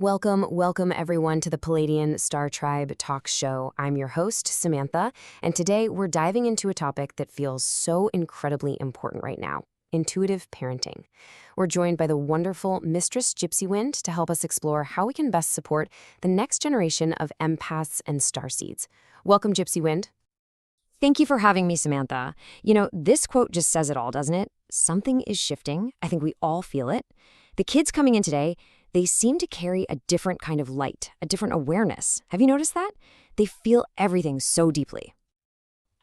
Welcome everyone to the Pleiadian Star Tribe Talk Show. I'm your host, Samantha, and today we're diving into a topic that feels so incredibly important right now: intuitive parenting. We're joined by the wonderful Mistress Gypsywind to help us explore how we can best support the next generation of empaths and starseeds. Welcome, Gypsywind. Thank you for having me, Samantha. This quote just says it all, doesn't it? Something is shifting. I think we all feel it. The kids coming in today, they seem to carry a different kind of light, a different awareness. Have you noticed that? They feel everything so deeply.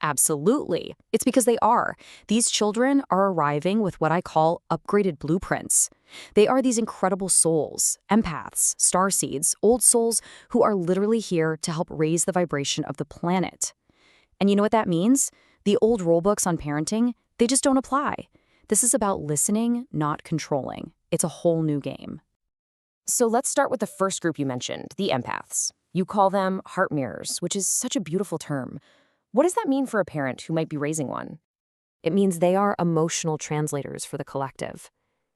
Absolutely. It's because they are. These children are arriving with what I call upgraded blueprints. They are these incredible souls, empaths, starseeds, old souls who are literally here to help raise the vibration of the planet. And you know what that means? The old rulebooks on parenting, they just don't apply. This is about listening, not controlling. It's a whole new game. So let's start with the first group you mentioned, the empaths. You call them heart mirrors, which is such a beautiful term. What does that mean for a parent who might be raising one? It means they are emotional translators for the collective.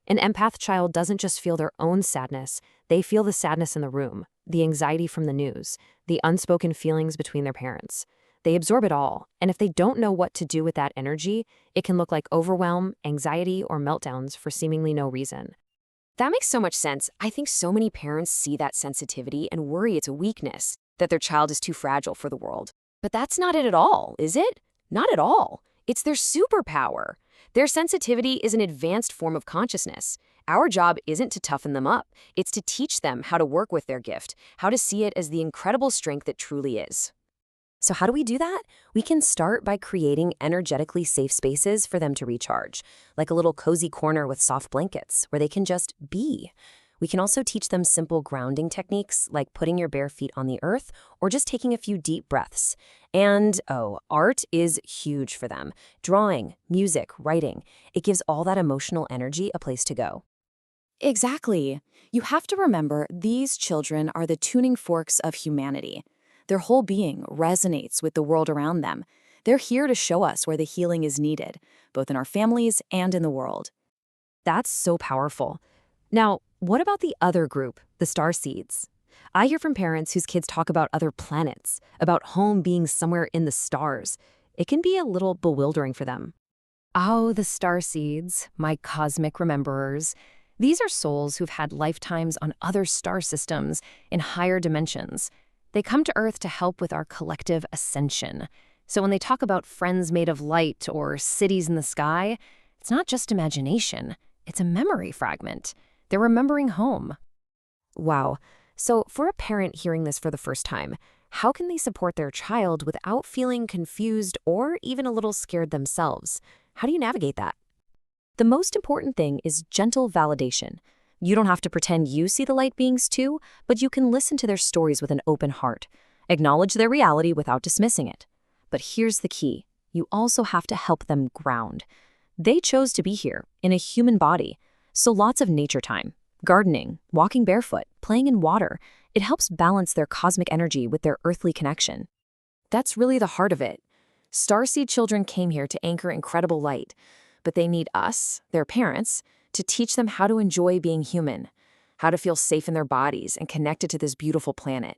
An empath child doesn't just feel their own sadness, they feel the sadness in the room, the anxiety from the news, the unspoken feelings between their parents. They absorb it all, and if they don't know what to do with that energy, it can look like overwhelm, anxiety, or meltdowns for seemingly no reason. That makes so much sense. I think so many parents see that sensitivity and worry it's a weakness, that their child is too fragile for the world. But that's not it at all, is it? Not at all. It's their superpower. Their sensitivity is an advanced form of consciousness. Our job isn't to toughen them up. It's to teach them how to work with their gift, how to see it as the incredible strength it truly is. So how do we do that? We can start by creating energetically safe spaces for them to recharge, like a little cozy corner with soft blankets where they can just be. We can also teach them simple grounding techniques like putting your bare feet on the earth or just taking a few deep breaths. And, art is huge for them. Drawing, music, writing. It gives all that emotional energy a place to go. Exactly. You have to remember these children are the tuning forks of humanity. Their whole being resonates with the world around them. They're here to show us where the healing is needed, both in our families and in the world. That's so powerful. Now, what about the other group, the starseeds? I hear from parents whose kids talk about other planets, about home being somewhere in the stars. It can be a little bewildering for them. Oh, the starseeds, my cosmic rememberers. These are souls who've had lifetimes on other star systems in higher dimensions. They come to Earth to help with our collective ascension. So when they talk about friends made of light or cities in the sky, it's not just imagination. It's a memory fragment. They're remembering home. Wow. So for a parent hearing this for the first time, how can they support their child without feeling confused or even a little scared themselves? How do you navigate that? The most important thing is gentle validation. You don't have to pretend you see the light beings too, but you can listen to their stories with an open heart. Acknowledge their reality without dismissing it. But here's the key. You also have to help them ground. They chose to be here, in a human body. So lots of nature time, gardening, walking barefoot, playing in water. It helps balance their cosmic energy with their earthly connection. That's really the heart of it. Starseed children came here to anchor incredible light, but they need us, their parents, to teach them how to enjoy being human, how to feel safe in their bodies and connected to this beautiful planet.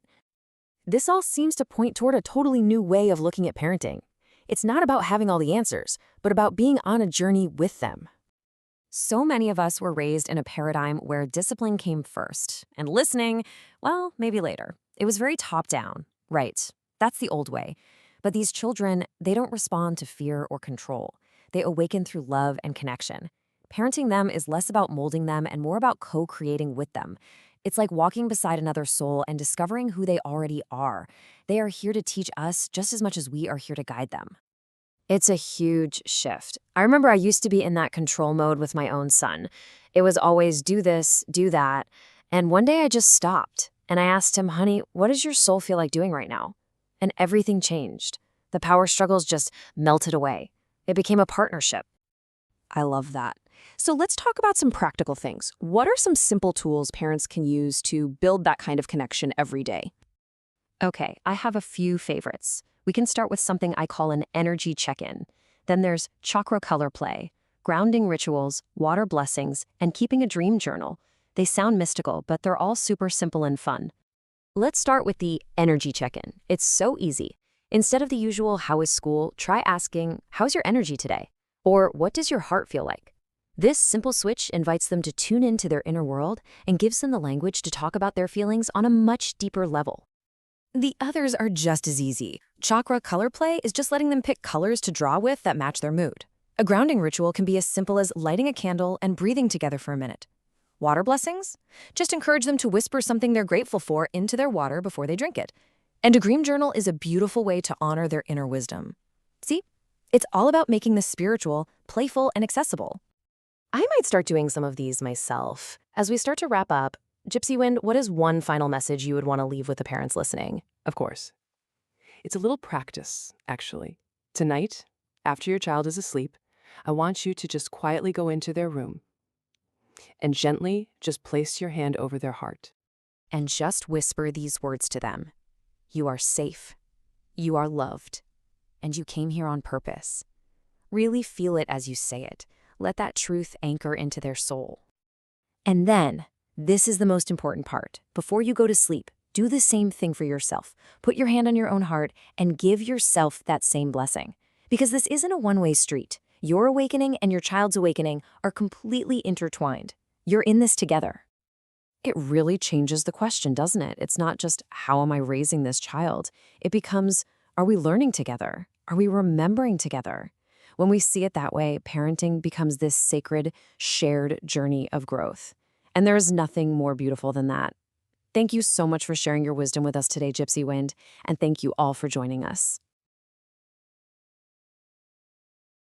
This all seems to point toward a totally new way of looking at parenting. It's not about having all the answers, but about being on a journey with them. So many of us were raised in a paradigm where discipline came first, and listening, well, maybe later. It was very top-down. Right, that's the old way. But these children, they don't respond to fear or control. They awaken through love and connection. Parenting them is less about molding them and more about co-creating with them. It's like walking beside another soul and discovering who they already are. They are here to teach us just as much as we are here to guide them. It's a huge shift. I remember I used to be in that control mode with my own son. It was always do this, do that. And one day I just stopped and I asked him, honey, what does your soul feel like doing right now? And everything changed. The power struggles just melted away. It became a partnership. I love that. So let's talk about some practical things. What are some simple tools parents can use to build that kind of connection every day? Okay, I have a few favorites. We can start with something I call an energy check-in. Then there's chakra color play, grounding rituals, water blessings, and keeping a dream journal. They sound mystical, but they're all super simple and fun. Let's start with the energy check-in. It's so easy. Instead of the usual, how is school, try asking, how's your energy today? Or what does your heart feel like? This simple switch invites them to tune into their inner world and gives them the language to talk about their feelings on a much deeper level. The others are just as easy. Chakra color play is just letting them pick colors to draw with that match their mood. A grounding ritual can be as simple as lighting a candle and breathing together for a minute. Water blessings? Just encourage them to whisper something they're grateful for into their water before they drink it. And a dream journal is a beautiful way to honor their inner wisdom. See? It's all about making the spiritual, playful, and accessible. I might start doing some of these myself. As we start to wrap up, Gypsywind, what is one final message you would want to leave with the parents listening? Of course. It's a little practice, actually. Tonight, after your child is asleep, I want you to just quietly go into their room and gently just place your hand over their heart. And just whisper these words to them. You are safe. You are loved. And you came here on purpose. Really feel it as you say it. Let that truth anchor into their soul. And then, this is the most important part. Before you go to sleep, do the same thing for yourself. Put your hand on your own heart and give yourself that same blessing. Because this isn't a one-way street. Your awakening and your child's awakening are completely intertwined. You're in this together. It really changes the question, doesn't it? It's not just, how am I raising this child? It becomes, are we learning together? Are we remembering together? When we see it that way, parenting becomes this sacred, shared journey of growth. And there is nothing more beautiful than that. Thank you so much for sharing your wisdom with us today, Gypsywind, and thank you all for joining us.